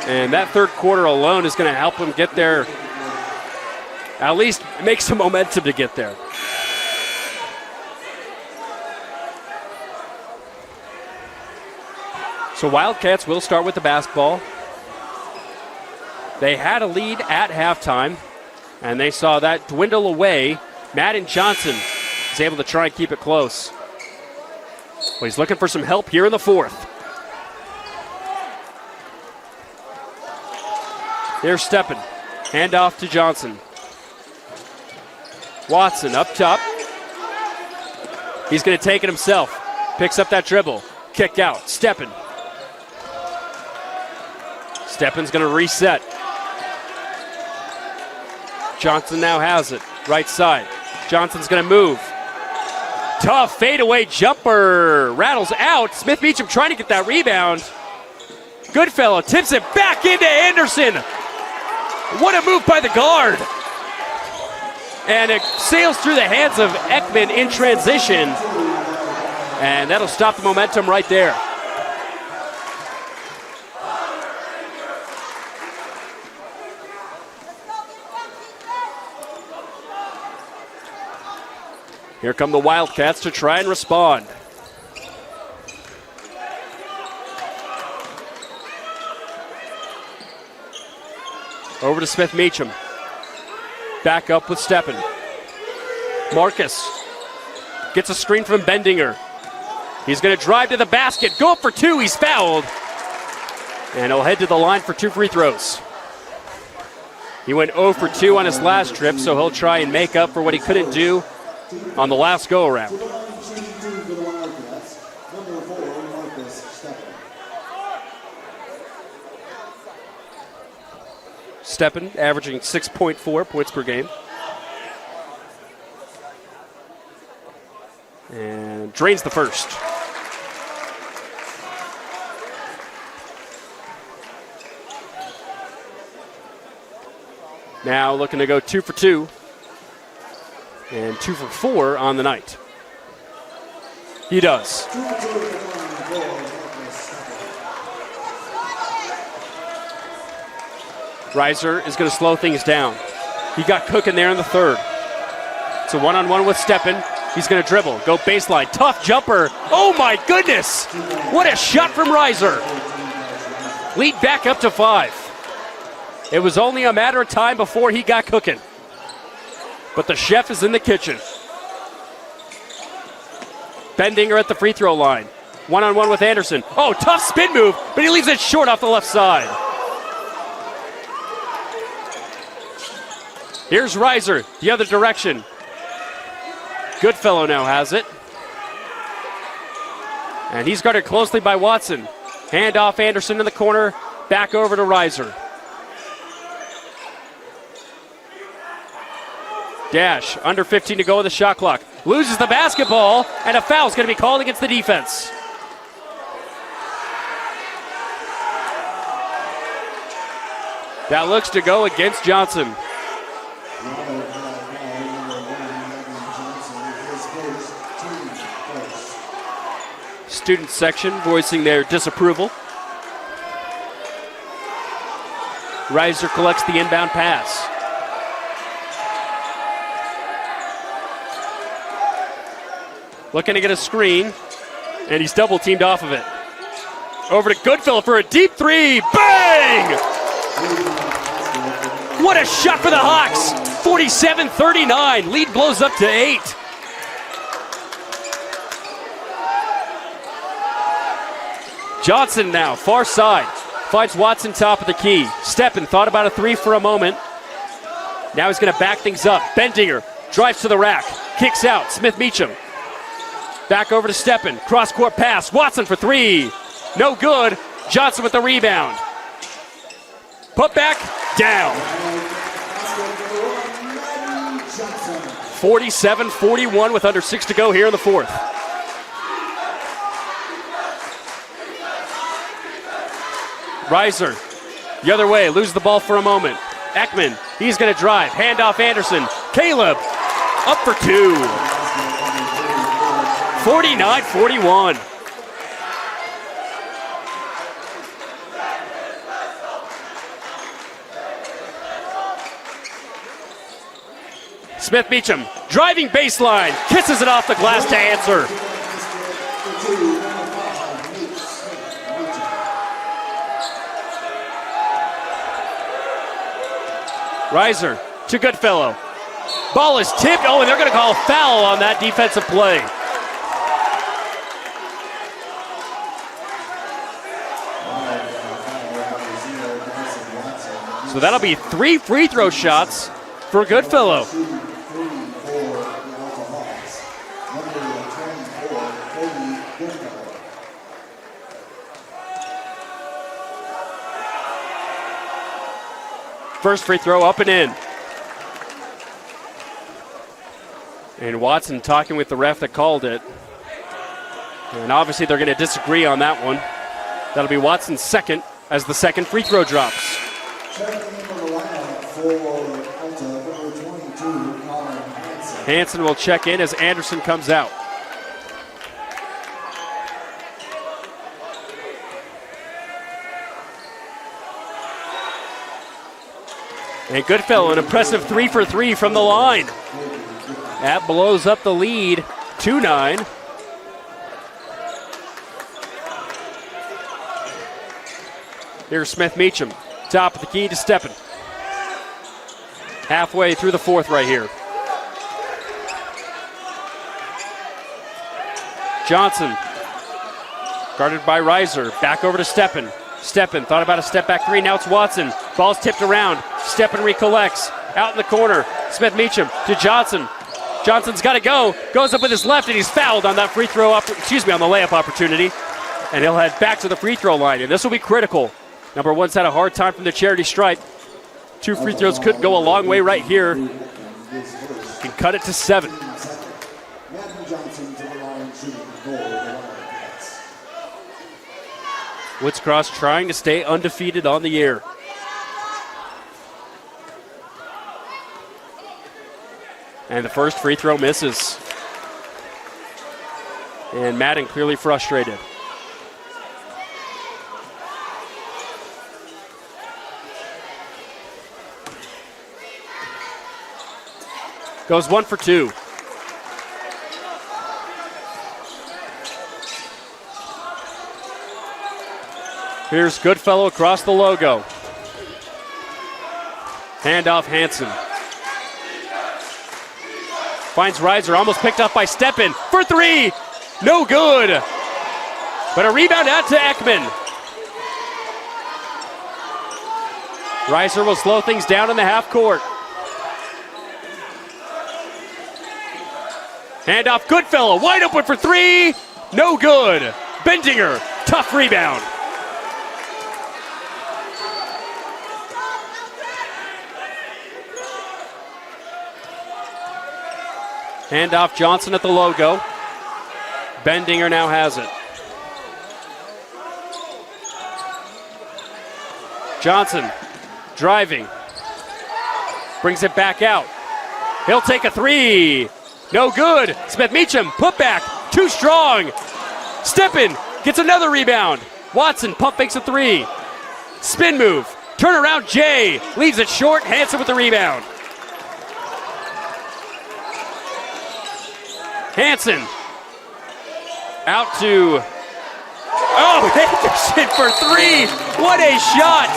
And that third quarter alone is going to help him get there, at least make some momentum to get there. So Wildcats will start with the basketball. They had a lead at halftime, and they saw that dwindle away. Madden Johnson is able to try and keep it close. Well, he's looking for some help here in the fourth. There's Steppen. Handoff to Johnson. Watson up top. He's going to take it himself. Picks up that dribble. Kick out. Steppen. Steppen's going to reset. Johnson now has it. Right side. Johnson's going to move. Tough fadeaway jumper. Rattles out. Smith Beecham trying to get that rebound. Goodfellow tips it back into Anderson. What a move by the guard. And it sails through the hands of Ekman in transition. And that'll stop the momentum right there. Here come the Wildcats to try and respond. Over to Smith Meacham. Back up with Steppen. Marcus gets a screen from Bendinger. He's going to drive to the basket. Go up for two. He's fouled. And he'll head to the line for 2 free throws. He went 0 for 2 on his last trip, so he'll try and make up for what he couldn't do on the last go-around. Steppen averaging 6.4 points per game. And drains the first. Now looking to go 2 for 2. And 2 for 4 on the night. He does. Reiser is going to slow things down. He got cooking there in the third. It's a one-on-one with Steppen. He's going to dribble, go baseline. Tough jumper. Oh my goodness. What a shot from Reiser. Lead back up to 5. It was only a matter of time before he got cooking. But the chef is in the kitchen. Bendinger at the free throw line. One-on-one with Anderson. Oh, tough spin move, but he leaves it short off the left side. Here's Reiser, the other direction. Goodfellow now has it. And he's guarded closely by Watson. Hand off Anderson in the corner, back over to Reiser. Dash, under 15 to go in the shot clock. Loses the basketball, and a foul is going to be called against the defense. That looks to go against Johnson. Student section voicing their disapproval. Reiser collects the inbound pass. Looking to get a screen, and he's double teamed off of it. Over to Goodfellow for a deep three. Bang! What a shot for the Hawks. 47-39. Lead blows up to 8. Johnson now, far side. Finds Watson top of the key. Steppen thought about a 3 for a moment. Now he's going to back things up. Bendinger drives to the rack. Kicks out. Smith Meacham. Back over to Steppen. Cross-court pass. Watson for 3. No good. Johnson with the rebound. Put back. Down. 47-41 with under 6 to go here in the fourth. Reiser, the other way, loses the ball for a moment. Ekman, he's going to drive. Hand off Anderson. Caleb, up for 2. 49-41. Smith Meacham, driving baseline, kisses it off the glass to answer. Reiser to Goodfellow. Ball is tipped. Oh, and they're going to call a foul on that defensive play. So that'll be 3 free throw shots for Goodfellow. First free throw up and in. And Watson talking with the ref that called it. And obviously they're going to disagree on that one. That'll be Watson's second as the second free throw drops. Hansen will check in as Anderson comes out. And Goodfellow, an impressive 3 for 3 from the line. That blows up the lead, 2-9. Here's Smith Meacham, top of the key to Steppen. Halfway through the fourth right here. Johnson, guarded by Reiser, back over to Steppen. Steppen thought about a step back three, now it's Watson. Ball's tipped around, Steppen recollects. Out in the corner, Smith Meacham to Johnson. Johnson's got to go, goes up with his left, and he's fouled on that free throw, on the layup opportunity. And he'll head back to the free throw line, and this will be critical. Number one's had a hard time from the charity stripe. 2 free throws could go a long way right here. Can cut it to 7. Woods Cross trying to stay undefeated on the year. And the first free throw misses. And Madden clearly frustrated. Goes 1 for 2. Here's Goodfellow across the logo. Handoff Hansen. Finds Reiser, almost picked up by Steppen for 3. No good. But a rebound out to Ekman. Reiser will slow things down in the half court. Handoff Goodfellow, wide open for 3. No good. Bendinger, tough rebound. Handoff Johnson at the logo. Bendinger now has it. Johnson driving. Brings it back out. He'll take a 3. No good. Smith Meacham, put back. Too strong. Steppen gets another rebound. Watson pump fakes a 3. Spin move. Turn around Jay. Leaves it short. Hansen with the rebound. Hansen out to, Anderson for 3. What a shot.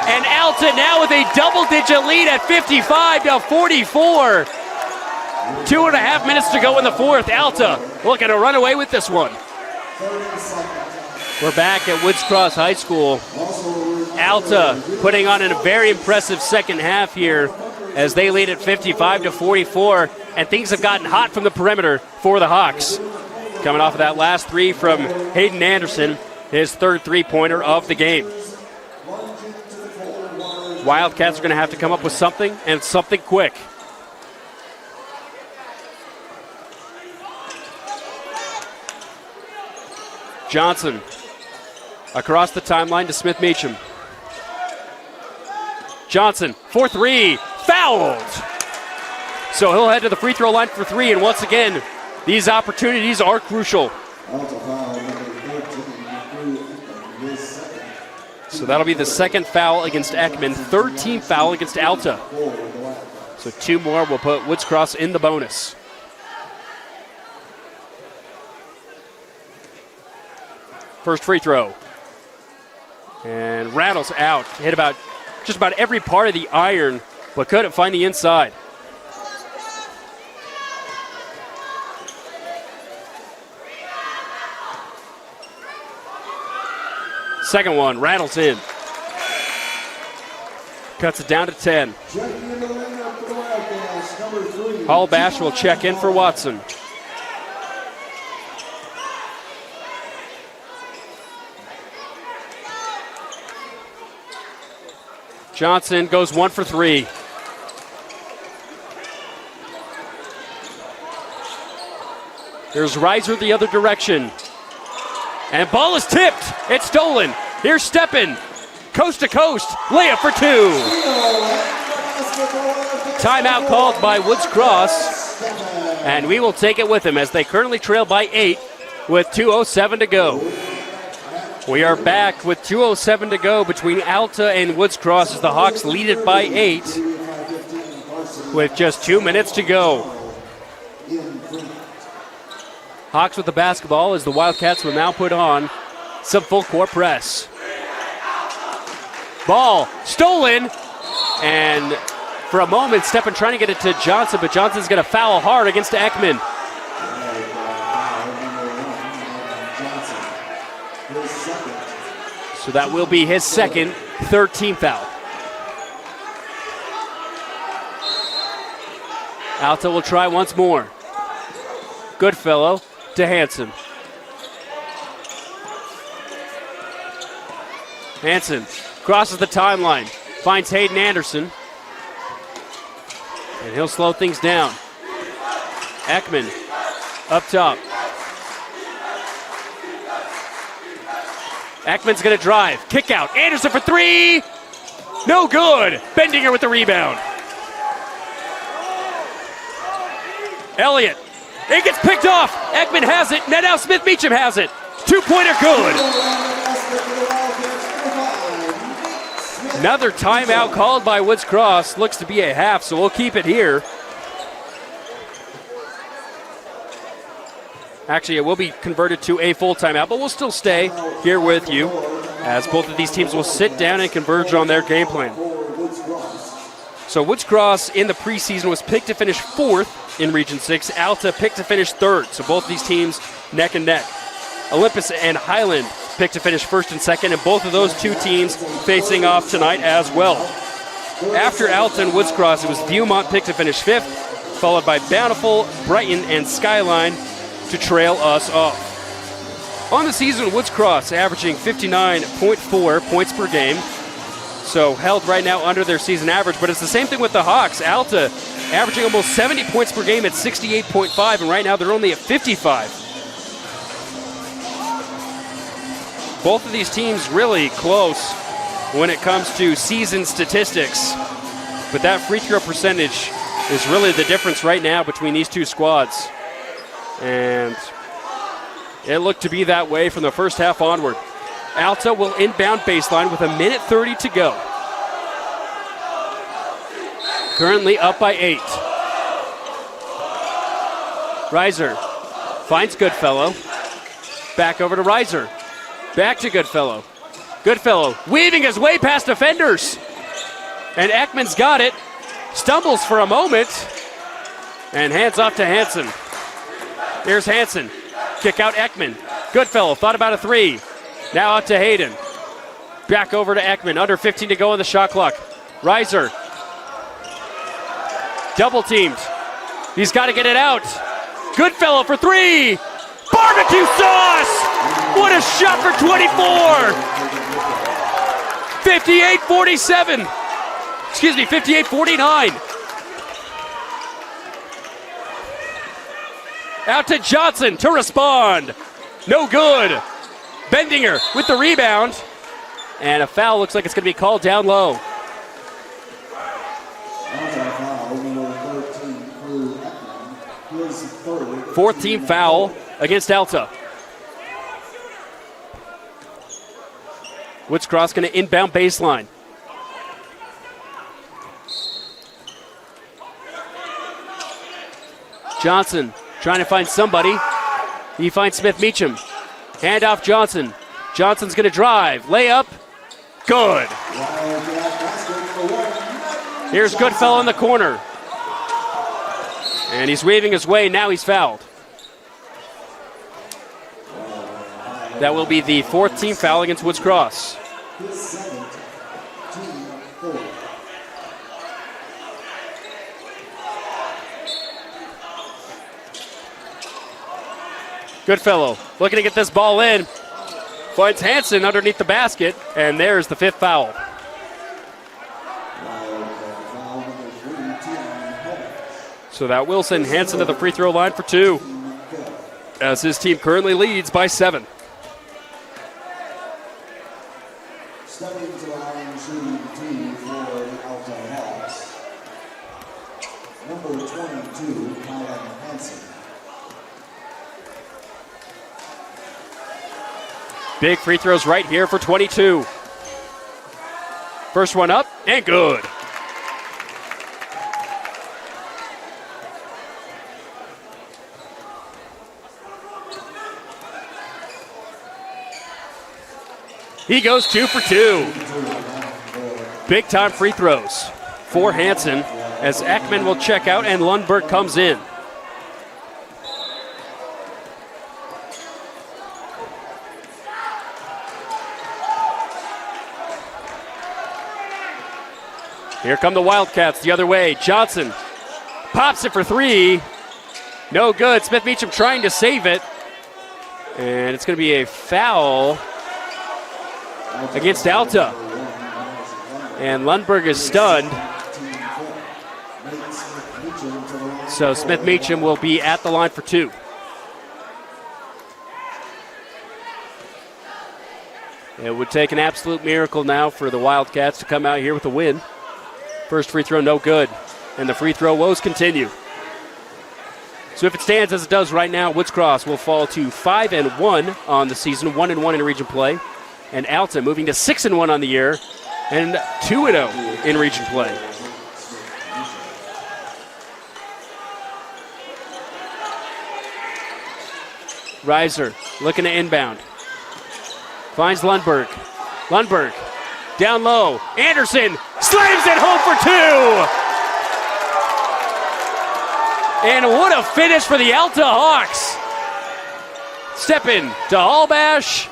And Alta now with a double-digit lead at 55-44. 2.5 minutes to go in the fourth. Alta looking to run away with this one. We're back at Woods Cross High School. Alta putting on a very impressive second half here as they lead at 55-44, and things have gotten hot from the perimeter for the Hawks. Coming off of that last 3 from Hayden Anderson, his third three-pointer of the game. Wildcats are going to have to come up with something, and something quick. Johnson across the timeline to Smith Meacham. Johnson for 3, fouled. So he'll head to the free throw line for 3, and once again, These opportunities are crucial. So that'll be the second foul against Ekman, third team foul against Alta. So 2 more will put Woods Cross in the bonus. First free throw. And rattles out. Hit just about every part of the iron, but couldn't find the inside. Second one, rattles in. Cuts it down to 10. Hallbash will check in for Watson. Johnson goes 1 for 3. Here's Reiser the other direction. And ball is tipped. It's stolen. Here's Steppen. Coast to coast. Layup for 2. Timeout called by Woods Cross. And we will take it with them as they currently trail by 8 with 2:07 to go. We are back with 2:07 to go between Alta and Woods Cross as the Hawks lead it by 8 with just 2 minutes to go. Hawks with the basketball as the Wildcats will now put on some full court press. Ball stolen, and for a moment Steppen trying to get it to Johnson, but Johnson's going to foul hard against Ekman. So that will be his second, third team foul. Alta will try once more. Goodfellow to Hansen. Hansen crosses the timeline, finds Hayden Anderson, and he'll slow things down. Ekman up top. Ekman's going to drive. Kick out. Anderson for 3. No good. Bendinger with the rebound. Elliott. It gets picked off. Ekman has it. Now Smith Meacham has it. 2-pointer good. Another timeout called by Woods Cross. Looks to be a half, so we'll keep it here. Actually, it will be converted to a full timeout, but we'll still stay here with you as both of these teams will sit down and converge on their game plan. So Woods Cross in the preseason was picked to finish 4th in Region 6. Alta picked to finish 3rd, so both of these teams neck and neck. Olympus and Highland picked to finish 1st and 2nd, and both of those two teams facing off tonight as well. After Alta and Woods Cross, it was Viewmont picked to finish 5th, followed by Bountiful, Brighton, and Skyline to trail us off. On the season, Woods Cross averaging 59.4 points per game, so held right now under their season average, but it's the same thing with the Hawks. Alta averaging almost 70 points per game at 68.5, and right now they're only at 55. Both of these teams really close when it comes to season statistics, but that free throw percentage is really the difference right now between these two squads. And it looked to be that way from the first half onward. Alta will inbound baseline with 1:30 to go. Currently up by 8. Reiser finds Goodfellow. Back over to Reiser. Back to Goodfellow. Goodfellow weaving his way past defenders. And Ekman's got it. Stumbles for a moment. And hands off to Hansen. Here's Hansen. Kick out Ekman. Goodfellow thought about a 3. Now out to Hayden. Back over to Ekman. Under 15 to go on the shot clock. Reiser. Double teamed. He's got to get it out. Goodfellow for 3. Barbecue sauce! What a shot for 24! 58-47. Excuse me, 58-49. Out to Johnson to respond. No good. Bendinger with the rebound. And a foul looks like it's going to be called down low. Fourth team foul against Alta. Woods Cross going to inbound baseline. Johnson trying to find somebody. He finds Smith Meacham. Handoff Johnson. Johnson's going to drive. Layup. Good. Here's Goodfellow in the corner. And he's waving his way. Now he's fouled. That will be the fourth team foul against Woods Cross. Goodfellow looking to get this ball in. Finds Hansen underneath the basket, and there's the fifth foul. So that will send Hansen to the free throw line for 2, as his team currently leads by 7. Stepping to the line, shooting 2 for the Alta Hawks. Number 22, Colin Hansen. Big free throws right here for 22. First one up, and good. He goes 2 for 2. Big time free throws for Hansen as Ekman will check out and Lundberg comes in. Here come the Wildcats the other way. Johnson pops it for 3. No good. Smith Meacham trying to save it. And it's going to be a foul against Alta. And Lundberg is stunned. So Smith Meacham will be at the line for 2. It would take an absolute miracle now for the Wildcats to come out here with a win. First free throw, no good. And the free throw woes continue. So if it stands as it does right now, Woods Cross will fall to 5-1 on the season, 1-1 in region play. And Alta moving to 6-1 on the year and 2-0 in region play. Reiser looking to inbound. Finds Lundberg. Lundberg down low. Anderson slams it home for 2. And what a finish for the Alta Hawks. Step in to Hallbash.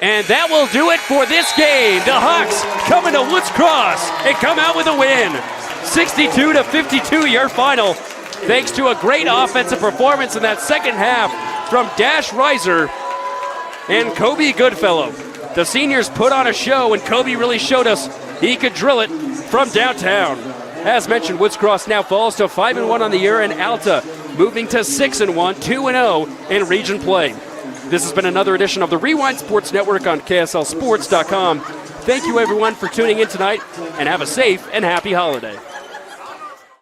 And that will do it for this game. The Hawks coming to Woods Cross and come out with a win. 62-52 your final. Thanks to a great offensive performance in that second half from Dash Reiser and Kobe Goodfellow. The seniors put on a show, and Kobe really showed us he could drill it from downtown. As mentioned, Woods Cross now falls to 5-1 on the year, and Alta moving to 6-1, 2-0 in region play. This has been another edition of the Rewind Sports Network on KSLSports.com. Thank you, everyone, for tuning in tonight, and have a safe and happy holiday.